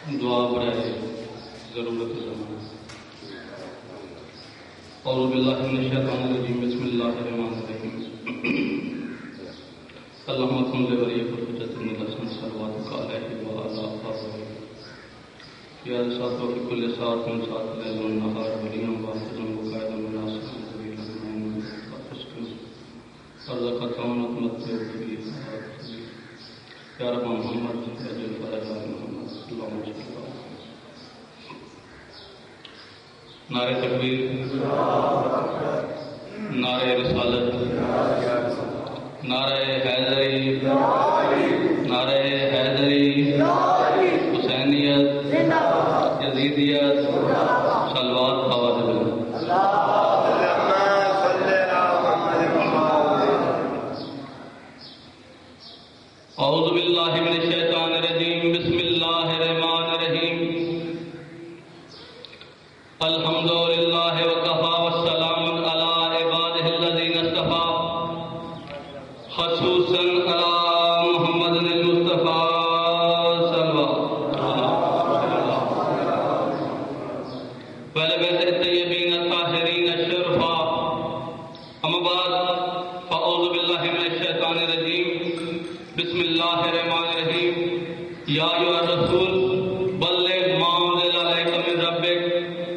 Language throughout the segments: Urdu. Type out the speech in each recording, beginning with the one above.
دعا برائے ضرورت زمانہ۔ اعوذ باللہ من الشیطان الرجیم، بسم اللہ الرحمن الرحیم۔ اللہم صل علی حضرت الحسن صلواتک علیہ وعلی آلہ یا ساتھ و فی کل ساعت من ساعت لیل و نہار ولیم واحفظا وقائدا مناصرا طویلا من فاسکن ارزقتون اتمتع بی یا رب محمد اجل فرج محمد اللہم صل علی نعرہ تکبیر، نعرہ رسالت، نعرہ حیدری، نعرہ حیدری، حسینیت، یزیدیت، صلوات آواز بلند۔ اعوذ باللہ من الشیطان الرجیم، بسم اللہ الرحمن الرحیم۔ الحمد للہ وکفی والسلام علی عبادہ الذین اصطفی، خصوصا علی محمد المصطفی صلی وعلی بیتہ الطیبین الطاہرین الشرفاء، اما بعد فاعوذ باللہ من الشیطان الرجیم، بسم اللہ الرحمن الرحیم۔ یا ایھا الرسول بلغ ما انزل الیک من ربک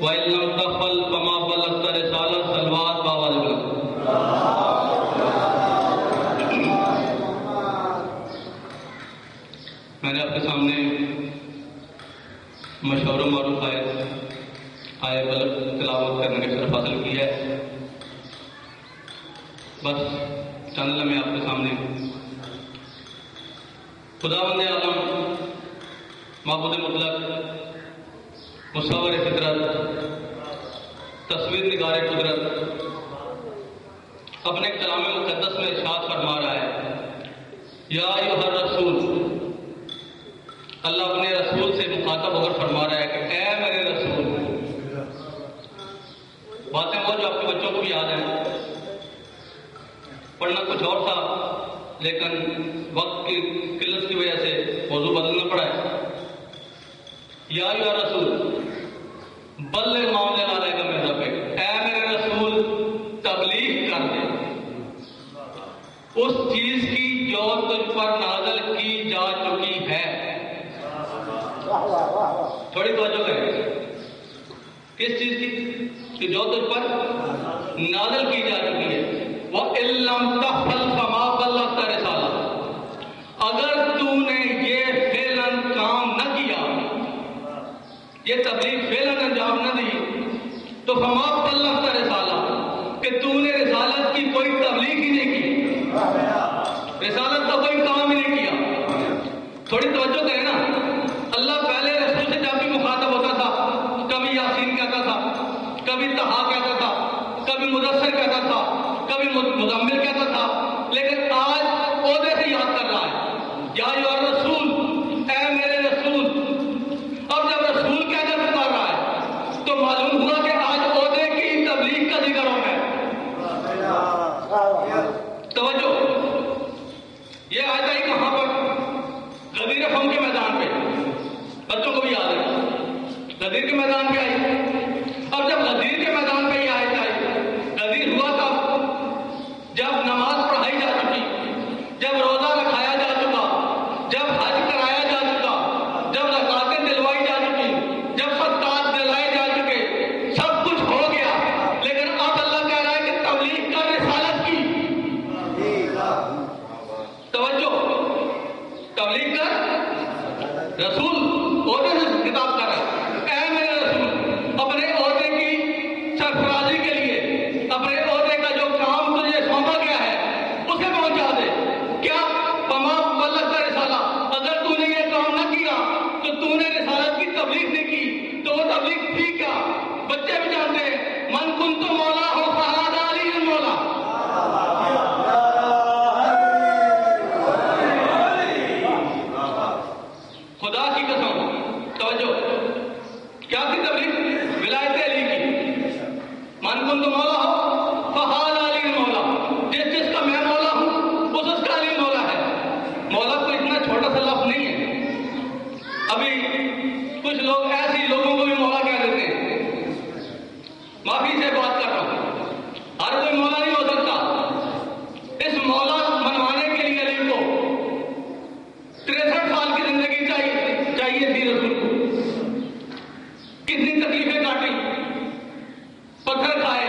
وان لم تفعل فما بلغت رسالۃ، صلوات بآواز بلند۔ میں نے آپ کے سامنے مشہور و معروف آیت بلغ تلاوت کرنے کا شرف حاصل کیا ہے۔ بس چند لمحے آپ کے سامنے خداوند عالم معبود مطلق، مصور فطرت، تصویر نگار قدرت اپنے کلام مقدس میں ارشاد فرما رہا ہے، یا ایھا الرسول۔ اللہ اپنے رسول سے مخاطب ہو کر فرما رہا ہے کہ اے میرے رسول۔ باتیں وہ جو آپ کے بچوں کو بھی یاد ہیں، پڑھنا کچھ اور تھا لیکن وقت کی قلت کی وجہ سے موضوع بدلنا پڑا ہے۔ یا ایھا رسول بلغ ما انزل الیک من ربک، اے میرے رسول تبلیغ کر دے اس چیز کی جو تجھ پر نازل کی جا چکی ہے۔ تھوڑی توجہ کریں، کس چیز کی کہ جو تجھ پر نازل کی جا چکی ہے۔ وَإِن لَّمْ تَفْعَلْ فَمَا بَلَّغْتَ رِسَالَتَهُ، اگر تو نے یہ فعلاً کام نہ کیا، یہ تبلیغ فعلاً انجام نہ دی، تو فَمَا بَلَّغْتَ رِسَالَتَهُ، کہ تو نے رسالت کی کوئی تبلیغ ہی نہیں کی، رسالت کا کوئی کام ہی نہیں کیا۔ تھوڑی توجہ کریں نا، اللہ پہلے رسول سے جب بھی مخاطب ہوتا تھا، کبھی یاسین کہتا تھا، کبھی طہا کہتا تھا، کبھی مدثر کہتا تھا، کبھی مزمل کہتا تھا، لیکن آج عہدے سے یاد کر رہا ہے، یا ایھا الرسول، اے میرے رسول۔ اب جب رسول کہہ کر پکار رہا ہے تو معلوم ہوا کہ آج عہدے کی تبلیغ کا ذکر ہو ہے۔ توجہ، یہ آیت آئی کہاں پر؟ غدیر قوم کے میدان پہ، بچوں کو بھی یاد ہے، غدیر کے میدان پہ آئی۔ اب جب غدیر کے میدان پہ یہ آیت آئی، غدیر ہوا تھا جب نماز پڑھائی جا چکی، جب روزہ رکھایا جا چکا، جب حج کرایا جا چکا، جب زکاتیں دلوائی جا چکی، جب صدقات دلائے جا چکے، سب کچھ ہو گیا، لیکن اب اللہ کہہ رہا ہے کہ تبلیغ کر رسالت کی۔ توجہ، تبلیغ کر، رسول عہدے سے خطاب کر رہا ہے، اے میرے رسول، اپنے عہدے کی سرفرازی کے لیے، اپنے عہدے کا جو کام تجھے سونپا گیا ہے اسے پہنچا دے۔ کیا؟ فما بلغت رسالہ، اگر تو نے یہ کام نہ کیا تو تو نے رسالت کی تبلیغ نہیں کی، تو وہ تبلیغ تھی کیا؟ بچے بھی جانتے ہیں، من کنت مولا ہو فہذا علی المولا۔ خدا کی قسم، توجہ، کیا تھی تبلیغ؟ ولایت علی کی۔ من کنت مولا ہو فہذا علی المولا، جس کا میں مولا ہوں اس کا علی مولا ہے۔ مولا کو اتنا چھوٹا سا لفظ نہیں ہے، ابھی لوگ ایسے لوگوں کو بھی مولا کہہ دیتے ہیں. معافی سے بات کر رہا ہوں، ہر کوئی مولا نہیں ہو سکتا. اس مولا بنوانے کے لیے علی کو 63 سال کی زندگی چاہیے تھی. رسول کو کتنی تکلیفیں کاٹی، پتھر کھائے،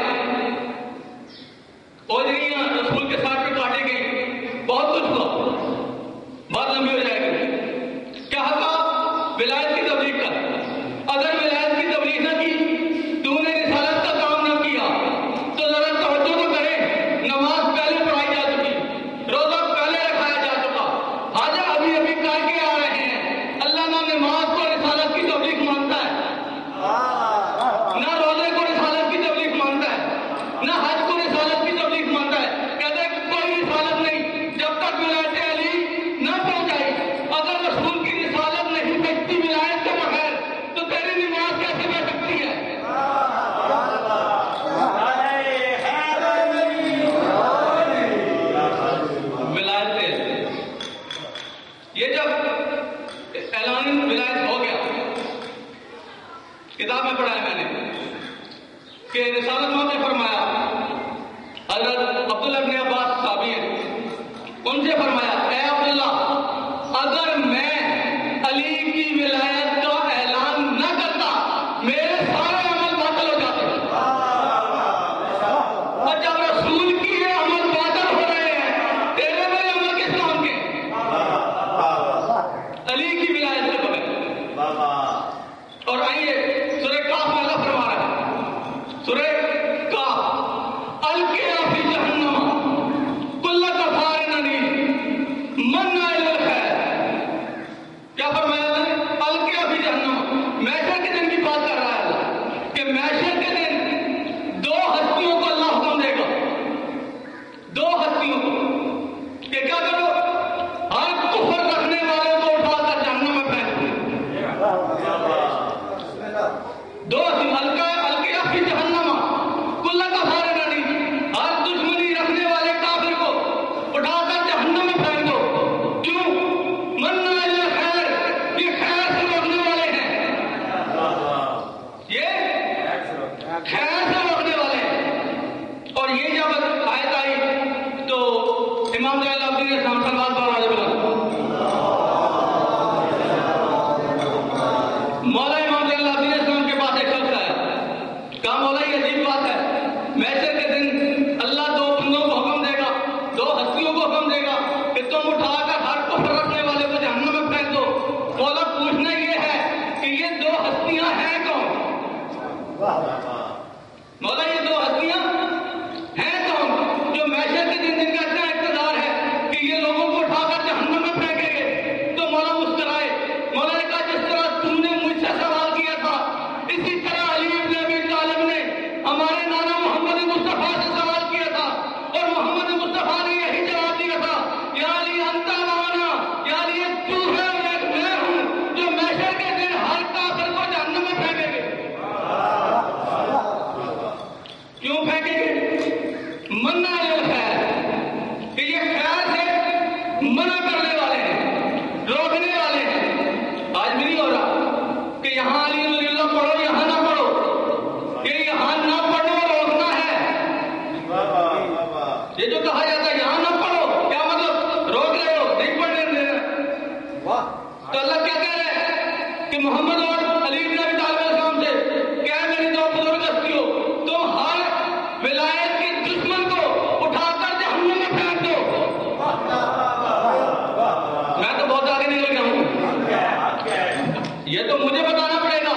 اوجریاں رسول کے ساتھ پہ کاٹی گئی، بہت کچھ ہوا. بات لمبی ہو جائے گی. کیا کہا؟ ولایت کی تبلیغ کر. اگر ولایت کی تبلیغ نہ کی، تو نے رسالت کا کام نہ کیا، تو ذرا توجہ تو کرے. نماز پہلے پڑھائی جا چکی، روزہ پہلے رکھایا جا چکا، حاجہ ابھی ابھی کر کے آ رہے ہیں. اللہ نہ نماز کو رسالت کی تبلیغ مانتا ہے، نہ روزے کو رسالت کی تبلیغ مانتا ہے، نہ حج کو رسالت کی تبلیغ مانتا ہے. کہتے ہیں کوئی رسالت نہیں جب تک ولایت علی نہ پہنچائی. اگر رسول کی رسالت نہیں پہنچتی ولایت کے بغیر، تو تیری نماز کیسے بڑھ سکتی ہے؟ ولایت، یہ جب اعلان ولایت ہو گیا، کتاب میں پڑھا ہے میں نے کہ رسالت ماں نے فرمایا، حضرت عبداللہ ابن عباس صحابی ہیں، ان سے فرمایا اے عبداللہ، اگر میں علی کی ولایت کا اعلان نہ کرتا، میرے سارے عمل باطل ہو جاتے. اور جب رسول کی عمل باطل ہو رہے ہیں، تیرے میرے عمل کس کام کے؟ علی کی ولایت کے بغیر. اور آئیے سورہ کاف میں اللہ فرما رہا ہے، سورہ کاف، القیا فی جہنم کل کفار عنید مناع للخیر. کیا فرمایا اللہ نے؟ القیا فی جہنم. محشر کے دن کی بات کر رہا ہے اللہ کہ محشر کے دن دو ہستیوں کو اللہ حکم دے گا، دو ہستیوں کو کہ کیا کرو؟ ہر کفر رکھنے والے کو اٹھا کر جہنم میں پھینک دو. دو القیا فی جہنم کل کفار عنید، ہر دشمنی رکھنے والے کافر کو اٹھا کر جہنم میں پھینک دو. کیوں؟ مناع للخیر، یہ خیر سے روکنے والے ہیں، یہ خیر سے روکنے والے ہیں. اور یہ جب آیت آئی تو امام زین العابدین نے سلمان پر بولا، مولا امام زین العابدین اسلام کے پاس ایک شخص آیا، کہا مولا یہ عجیب بات ہے، محشر کے دن اللہ دو بندوں کو حکم دے گا، دو ہستیوں کو حکم دے گا کہ تم اٹھا کر ہر کفر رکھنے والے کو جہنم میں پھینک دو. مولا پوچھنا یہ ہے کہ یہ دو ہستیاں ہیں کون؟ مولا یہ دو ہستیاں ہیں کون جو محشر کے دن جن کا اتنا اقتدار ہے کہ یہ لوگوں کو اٹھا کر جہنم میں پھینکیں گے؟ تو مولا مسکرائے. مولا نے کہا جس طرح تم نے مجھ سے سوال کیا تھا، اسی طرح علی ابن ابی طالب نے ہمارے نانا محمد مصطفیٰ سے سوال کیا تھا، اور محمد مصطفیٰ نے یہی جواب دیا تھا، یا علی انت معنا، یا علی ایک تو ہے اور ایک میں ہوں جو محشر کے دن ہر کافر کو جہنم میں پھینکیں گے. کیوں پھینکیں گے؟ منع للخیر، کہ یہ خیر سے منع کرنے والے ہیں، روکنے والے ہیں. آج بھی نہیں ہو رہا کہ یہاں علی رضی اللہ پڑھو، یہاں نہ پڑھو، کہ یہاں نہ پڑھو روکنا ہے. یہ جو کہا جاتا ہے یہاں نہ پڑھو، کیا مطلب؟ روک رہے ہو، نہیں پڑھنے دے رہے. تو اللہ کیا کہہ رہے ہیں کہ محمد اور علی بن ابی طالب علیہ السلام سے کیا میری دو بزرگ ہستیوں، تم ہر ولایت کے دشمن کو اٹھا کر جہنم میں پھینک دو. میں تو بہت آگے نکل گیا ہوں، یہ تو مجھے بتانا پڑے گا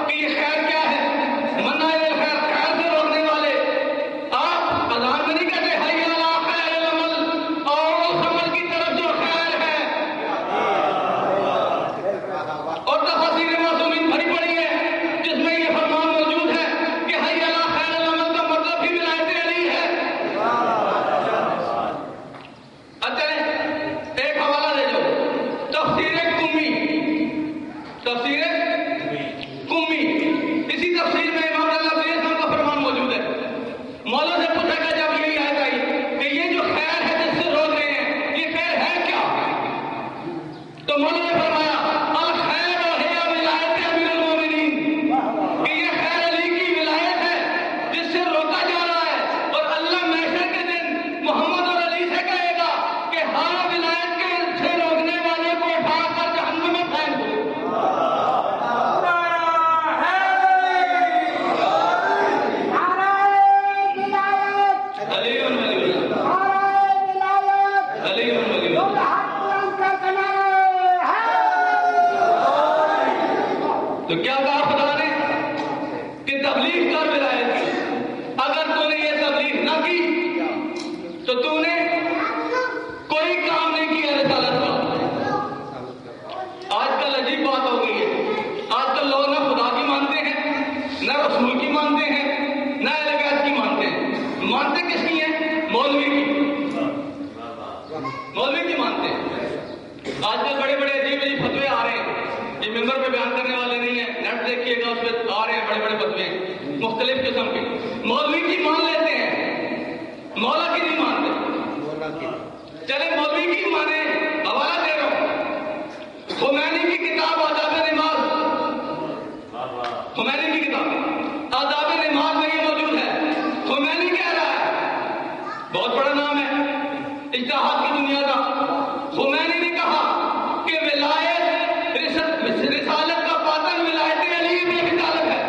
کہ یہ خیر کیا ہے. منع للخیر، خیر سے روکنے والے. آپ اذان میں نہیں کہتے حی علی خیر العمل، اور اس عمل کی طرف جو خیر ہے. اور تفاسیر معصومین بھری پڑی ہے جس میں یہ فرمان موجود ہے کہ حی علی خیر العمل کا مطلب بھی ولایت علی ہے. اچھا ایک حوالہ دے دو، تفسیر قمی، تفسیر تو کیا کہا خدا نے کہ تبلیغ کر ولایت کی. اگر تو نے یہ تبلیغ نہ کی تو تو نے کوئی کام نہیں کیا رسالت کا. آج کل عجیب بات ہو گئی ہے. آج کل لوگ نہ خدا کی مانتے ہیں، نہ رسول کی مانتے ہیں، نہ اہل بیت کی مانتے ہیں. مانتے کس کی ہیں؟ مولوی کی. مولوی کی مانتے ہیں. آج کل بڑے بڑے عجیب عجیب فتوے آ رہے ہیں. یہ ممبر پہ بیان کرنے والے نہیں ہیں، نیٹ دیکھیے گا اس پہ آ رہے ہیں بڑے بڑے فتوے مختلف قسم کے. مولوی کی مان لیتے ہیں، مولا کی نہیں مانتے. چلے مولوی کی مانے، حوالہ دے رہا ہوں خمینی کی کتاب آداب نماز. خمینی کی کتاب آداب نماز میں یہ موجود ہے. خمینی کہہ رہا ہے، بہت بڑا نام ہے اجتہاد کی دنیا کا. خمینی نے کہا کہ ولایت رسالت کا پاتن ولایت علی بن ابی طالب ہے.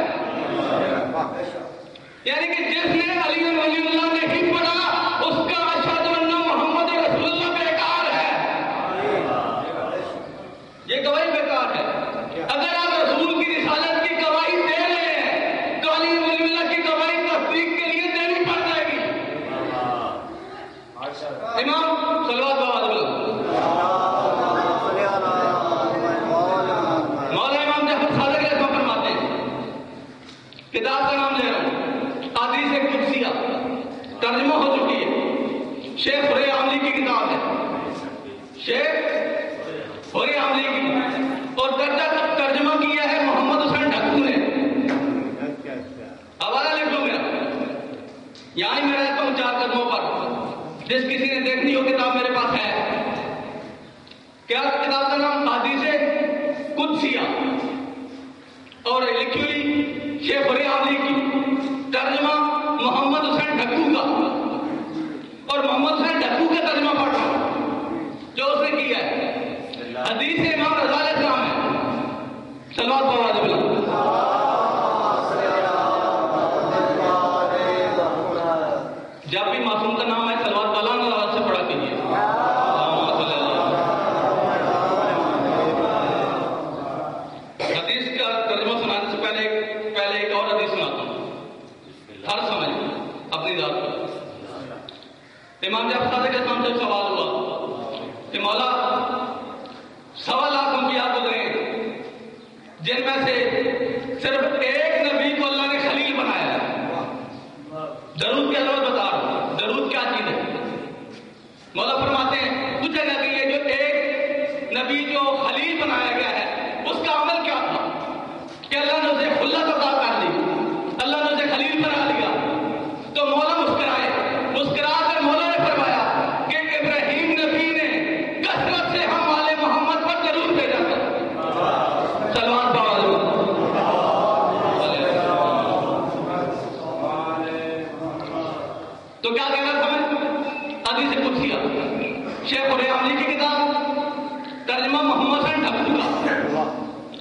یعنی کہ جس نے علی ولی اللہ نہیں پڑھا اس کا اشہد ان محمد رسول اللہ بیکار ہے. یہ گواہی بیکار ہے. اگر آپ رسول کی رسالت کی گواہی دے رہے ہیں تو علی ولی اللہ کی گواہی تصدیق کے لیے دینی پڑ جائے گی. امام صلوات مولا امام جعفر صادق علیہ السلام فرماتے ہیں، کتاب کا نام لے رہا ہوں، حدیث قدسیہ، ترجمہ ہو چکی ہے. شیخ فری عاملی کی کتاب ہے، شیخ فری عاملی کی، اور ترجمہ کیا ہے محمد حسین ڈھکو نے. حوالہ لکھ لوں میرا، یہاں ہی میں رہتا ہوں 4 قدموں پر. جس کسی نے دیکھنی ہو کتاب میرے پاس ہے. کیا کتاب کا نام؟ حدیث قدسیہ، اور لکھی ہوئی شیخ فری عاملی کی، ترجمہ محمد حسین ڈھکو کا. اور محمد حسین ڈھکو کا ترجمہ پڑھ رہا ہوں جو اس نے کیا ہے. حدیث امام رضا علیہ السلام ہے. صلوات اللہ علیہ وسلم. جب بھی معصوم کا نام ہے صلوات اللہ علیہ وسلم سے پڑھا کیجیے. حدیث کا ترجمہ سنانے سے پہلے ایک اور حدیث سناتا ہوں. ہر سمجھ اپنی ذات پر. امام جعفر صادق کے سامنے سے سوال ہوا کہ مولا 1.25 لاکھ انبیاء گزرے ہیں، جن میں سے صرف ایک نبی کو اللہ نے خلیل بنایا ہے. درود کی عظمت بتا رہا ہوں، درود کیا چیز ہے. مولا فرماتے ہیں پوچھا گیا کہ یہ جو ایک نبی جو خلیل بنایا گیا ہے اس کا عمل کیا تھا کہ اللہ نے اسے خلت عطا کر دی، اللہ نے اسے خلیل بنا لیا. تو مولا مسکرائے، مسکرا کر مولا نے فرمایا کہ ابراہیم نبی نے کثرت سے ہم والے محمد پر درود بھیجا تھا. سلمان تو کیا کہنا سمجھ؟ حدیث قدسیہ، شیخ فری عاملی کی کتاب، ترجمہ محمد حسین ڈھکو کا.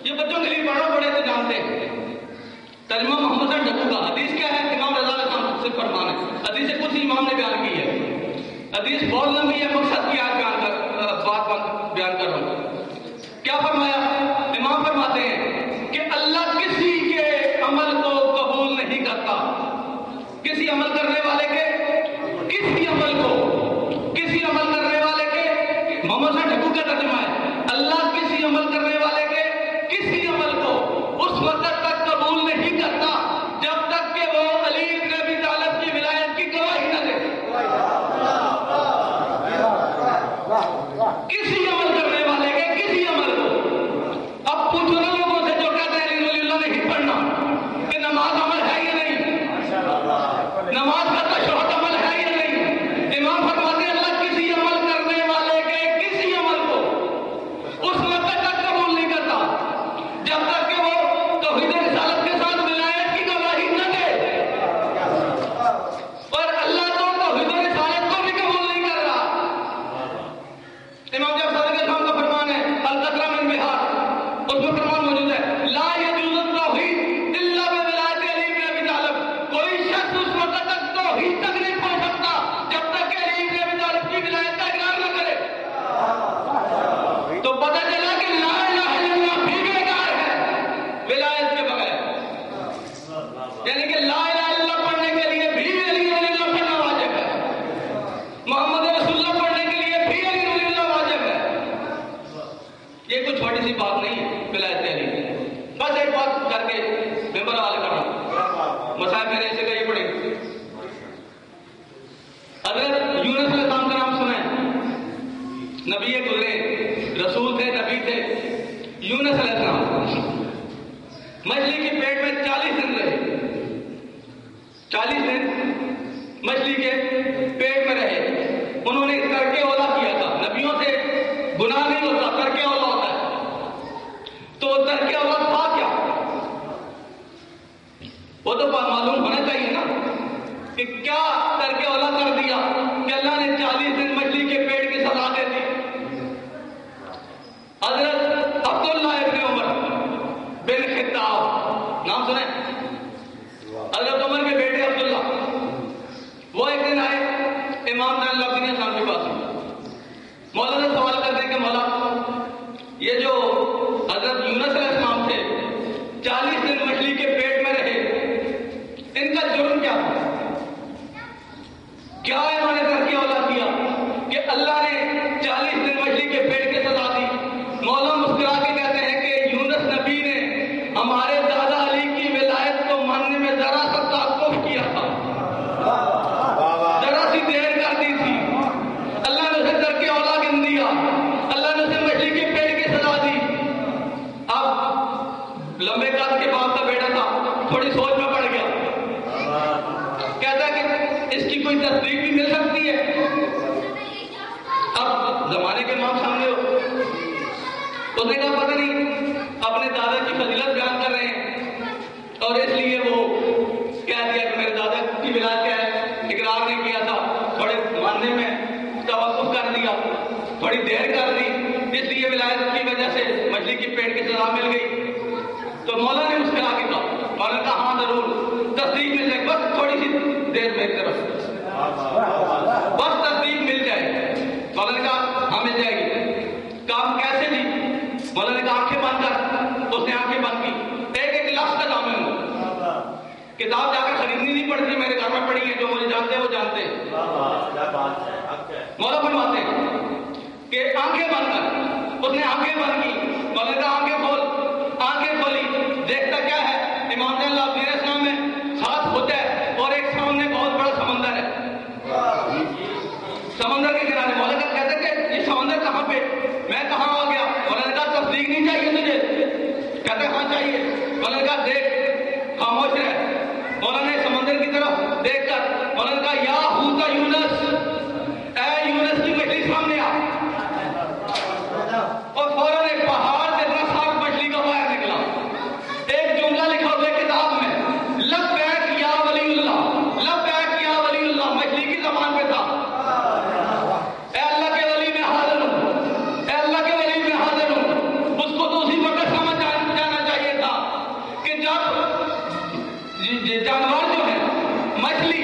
یہ بچوں کے لیے پڑھو، بڑے تو جانتے ہیں. ترجمہ محمد حسین ڈھکو کا. حدیث کیا ہے؟ امام رضا علیہ السلام سے فرمان ہے. حدیث قدسی امام نے بیان کی ہے. حدیث بہت لمبی ہے، مقصد کی آج بات بیان کر رہا ہوں. کیا فرمایا؟ امام فرماتے ہیں کہ اللہ کسی کے عمل کو قبول نہیں کرتا. کسی عمل کرنے والے کے، کسی عمل کرنے والے کے، محمد صاحب ڈھکو کا ترجمہ ہے، اللہ کسی عمل کرنے والے کے کسی عمل کو اس وقت تک قبول نہیں کرتا جب تک کہ وہ علی بن ابی طالب کی ولایت کی گواہی نہ دے. کسی عمل کرنے والے کے کسی عمل کو. اب پوچھو نا لوگوں سے جو کہتے ہیں علی ولی اللہ نہیں پڑھنا کہ نماز عمل ہے یا نہیں. نماز کا بات نہیں ہے ولایت تحلیل. بس ایک بات کر کے ممبر حوالے کرنا. مسائل میں نے ایسے کہی پڑی. حضرت یونس علیہ السلام کا نام سنا ہے؟ نبی گزرے، رسول تھے، نبی تھے. یونس علیہ السلام مچھلی کے پیٹ میں 40 دن رہے. 40 دن مچھلی کے پیٹ میں رہے. انہوں نے ترک اولا کیا تھا. نبیوں سے گناہ نہیں ہوتا، ترک اولا ہوتا ہے. تو ترک اولا تھا کیا؟ وہ تو معلوم ہونا چاہیے نا کہ کیا ترک اولا کر دیا کہ اللہ نے 40 دن مچھلی کے پیٹ کی سزا دے دی. حضرت عبداللہ ابن عمر بن خطاب نام سنیں؟ حضرت عمر کے بیٹے عبداللہ، وہ ایک دن آئے امام زین العابدین صاحب کے پاس. مولا سے سوال کرتے ہیں کہ مولا یہ جو حضرت یونس علیہ السلام تھے 40 دن مچھلی کے پیٹ میں رہے، ان کا جرم کیا تھا؟ کیا انہوں نے ترک اولا کیا کہ اللہ نے 40 دن مچھلی کے پیٹ کی سزا دی؟ مولا مسکرا کے کہتے ہیں کہ یونس نبی نے ہمارے دادا علی کی ولایت کو ماننے میں ذرا سا تعاقب کیا تھا، ذرا سی دیر کر دی تھی. اللہ نے اسے ترک اولا گن دیا، اللہ نے اسے مچھلی کے پیٹ کی سزا دی. اب لمبے قد کے باپ کا بیٹا تھا، تھوڑی سوچ میں پڑ گیا. کہتا ہے کہ اس کی کوئی تصدیق بھی مل سکتی ہے؟ اب زمانے کے امام سامنے ہو، اس نے کہا پتہ نہیں، اپنے دادا کی فضیلت بیان کر رہے ہیں اور اس لیے وہ کہہ دیا کہ میرے دادا کی ولایت کیا ہے، اقرار نہیں کیا تھا، تھوڑے ماننے میں توقف کر دیا، تھوڑی دیر کر دی، اس لیے ولایت کی وجہ سے مچھلی کی پیٹ کی سزا مل گئی. تو مولا نے مسکرا کے کہا، مولا نے کہا ہاں ضرور تصدیق مل جائے، بس تھوڑی سی دیر میری طرف، بس تصدیق مل جائے. مولا نے کہا ہاں مل جائے گی. کام کیسے دی؟ مولا نے کہا آنکھیں بند کر. اس نے آنکھیں بند کی. ایک لفظ کا دام ہے، کتاب جا کر خریدنی نہیں پڑتی، میرے گھر میں پڑھی ہے، جو مجھے جانتے ہیں وہ جانتے ہیں. مولا فرماتے ہیں کہ آنکھیں بند کر. اس نے آنکھیں بند کی. مولا نے کہا آنکھیں کھول. آنکھیں کھولی. دیکھتا کیا ہے؟ امام زین العابدین اسلام میں ساتھ ہوتا ہے اور ایک سامنے بہت بڑا سمندر ہے. سمندر کے کنارے. مولا کا کہتے کہ یہ سمندر کہاں پہ؟ میں کہاں آ گیا؟ مولا نے کہا تصدیق نہیں چاہیے تجھے؟ کہتے ہاں چاہیے. مولا نے کہا دیکھ، خاموش رہ. مولا نے سمندر کی طرف دیکھ کر مولا نے کہا یا حوت یونس، اے یونس کی مچھلی سامنے آ. اور فوراً ایک پہاڑ جتنا صاف مچھلی کا باہر نکلا. ایک جملہ لکھا ہوا ہے کتاب میں، لبیک یا ولی اللہ، لبیک یا ولی اللہ، مچھلی کی زبان پہ تھا. اے اللہ کے ولی میں حاضر ہوں، اے اللہ کے ولی میں حاضر ہوں. اس کو تو اسی وقت سمجھ جانا چاہیے تھا کہ جب جانور جو ہے، مچھلی،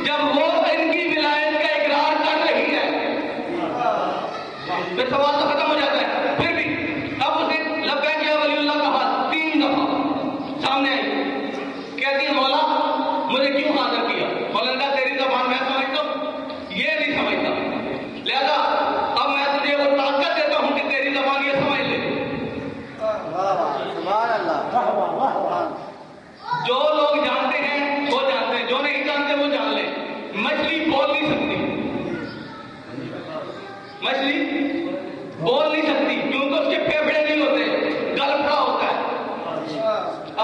جب وہ ان کی ولایت کا اقرار کر رہی ہے پھر سوال تو ختم ہو جاتا ہے. پھر بھی اب اس نے لبیک یا ولی اللہ کہا 3 دفعہ. سامنے آئی، کہتی ہے مولا مجھے کیوں حاضر کیا؟ مولا نے کہا تیری زبان میں سمجھتا ہوں، یہ نہیں سمجھتا، لہذا اب میں تجھے وہ طاقت دیتا ہوں کہ تیری زبان یہ سمجھ لے. جو لوگ جانتے ہیں وہ جانتے ہیں، جو نہیں جانتے وہ جان لیں. مچھلی بول نہیں سکتی، مچھلی بول نہیں سکتی کیونکہ اس کے پھیپھڑے نہیں ہوتے، گلفڑا ہوتا ہے،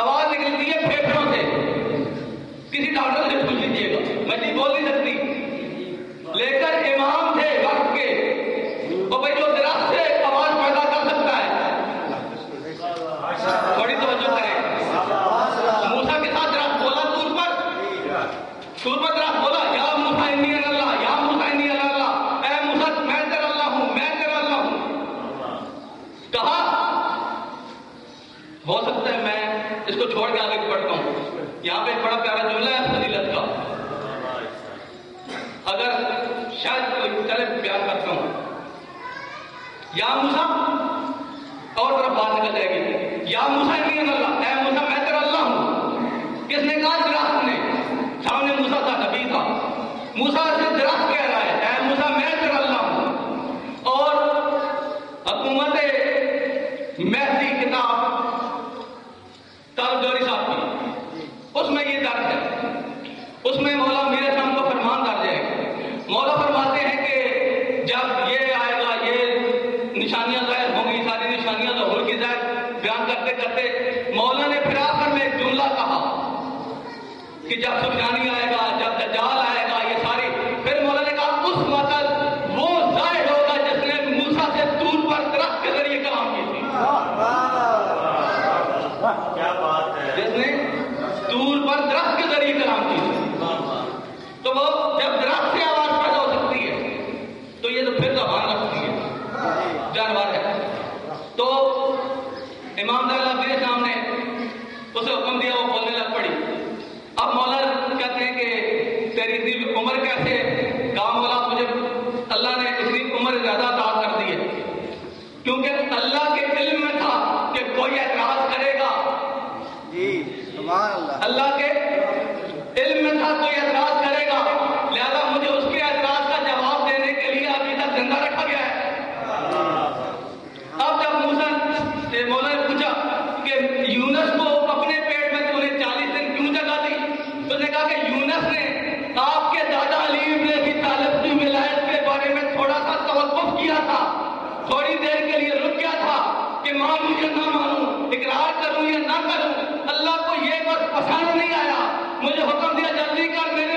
آواز نکلتی ہے پھیپھڑوں سے. کسی ڈاکٹر سے پوچھ لیجیے گا، مچھلی بول نہیں سکتی. لیکن امام تھے وقت کے، اور بھائی جو درخت سے آواز پیدا کر سکتا ہے، بڑی توجہ کریں. موسیٰ کے ساتھ درخت بولا طور پر درخت بولا یا موسیٰ انی انا اللہ، یا موسیٰ انی انا اللہ، اے موسیٰ میں تیرا اللہ ہوں، میں تیرا اللہ ہوں. کہا ہو سکتا ہے میں اس کو چھوڑ کے آگے پڑھتا ہوں. یہاں پہ ایک بڑا پیارا جملہ ہے فضیلت کا، اگر شاید چلے بیان کرتا ہوں. یا موسیٰ، اور طرف بات نکل جائے گی، یا موسیٰ انی انا اللہ، اے موسیٰ میں تیرا اللہ ہوں. کس نے کہا؟ درخت نے. سامنے موسیٰ تھا، نبی تھا. موسیٰ سے درخت کہہ رہا ہے اے موسیٰ میں تیرا اللہ ہوں. اور حکومت میں الکہفی کتاب طالب جوہری صاحب کی، اس میں یہ درج ہے، اس میں مولا میرے صاحب کو فرمان درج ہے، مولا فرماتے ہیں کہ جب یہ آئے گا، یہ نشانیاں ظاہر ہوں گی، ساری نشانیاں ظہور کی ظاہر بیان کرتے کرتے مولا نے پھر آخر میں ایک جملہ کہا کہ جب سفیانی آئے گا، جب دجال آئے گا، یہ ساری، پھر مولا نے کہا اس وقت وہ ظاہر ہوگا جس نے موسیٰ سے طور پر درخت کے ذریعے کلام کی تھی، کیا بات ہے، جس نے طور پر درخت کے ذریعے کلام کی تھی۔ تو وہ جب درخت سے آواز پیدا ہو سکتی ہے تو یہ تو پھر زبان رکھتی ہے، جانور ہے۔ تو امام اللہ میرے سامنے اسے حکم دیا، وہ بولنے لگ پڑی۔ اب مولا کہتے ہیں کہ تیری اتنی عمر کیسے؟ کہا مولا مجھے اللہ نے اتنی عمر زیادہ عطا کر دی ہے کیونکہ اللہ کے علم میں تھا کہ کوئی اعتراض کرے گا، جی سبحان اللہ، اللہ کے علم میں تھا کوئی اعتراض کرے گا، لہذا مجھے اس کے اعتراض کا جواب دینے کے لیے ابھی تک زندہ رکھا گیا ہے۔ اب جب موسیٰ سے مولا نے پوچھا کہ یونس کو اپنے پیٹ میں تو نے 40 دن کیوں جگہ دی؟ تو اس نے کہا کہ یونس نے آپ کے دادا علی ابن ابی طالب کی ولایت کے بارے میں تھوڑا سا توقف کیا تھا، تھوڑی دیر کے لیے رک گیا تھا کہ مانوں یا نہ مانوں، اقرار کروں یا نہ کروں۔ اللہ کو یہ بس پسند نہیں آیا، مجھے حکم دیا جلدی کر، میرے